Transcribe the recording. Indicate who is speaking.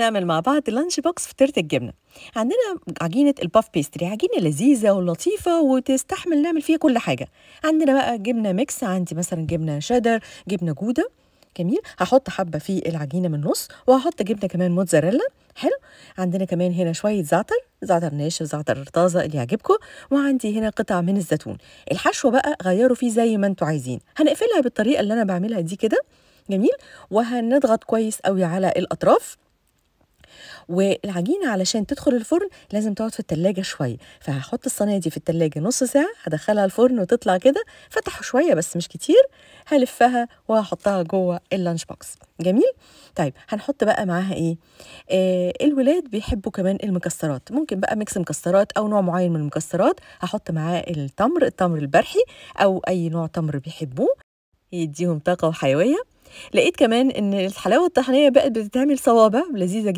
Speaker 1: نعمل مع بعض لانش بوكس فطيرة الجبنة. عندنا عجينة الباف بيستري، عجينة لذيذة ولطيفة وتستحمل نعمل فيها كل حاجة. عندنا بقى جبنة ميكس، عندي مثلا جبنة شيدر، جبنة جودة. جميل. هحط حبة في العجينة من النص، وهحط جبنة كمان موتزاريلا. حلو. عندنا كمان هنا شوية زعتر ناشف، زعتر طازة اللي يعجبكم. وعندي هنا قطع من الزيتون. الحشو بقى غيروا فيه زي ما انتوا عايزين. هنقفلها بالطريقة اللي انا بعملها دي كده. جميل. وهنضغط كويس قوي على الأطراف. والعجينة علشان تدخل الفرن لازم تقعد في التلاجة شوية، فهحط الصينية دي في التلاجة نص ساعة، هدخلها الفرن وتطلع كده فتحوا شوية بس مش كتير. هلفها وهحطها جوه اللانش بوكس. جميل. طيب هنحط بقى معاها ايه؟ الولاد بيحبوا كمان المكسرات، ممكن بقى ميكس مكسرات او نوع معين من المكسرات. هحط معاه التمر البرحي او اي نوع تمر بيحبوه، يديهم طاقة وحيوية. لقيت كمان ان الحلاوة الطحينية بقت بتتعمل صوابع لذيذة جدا.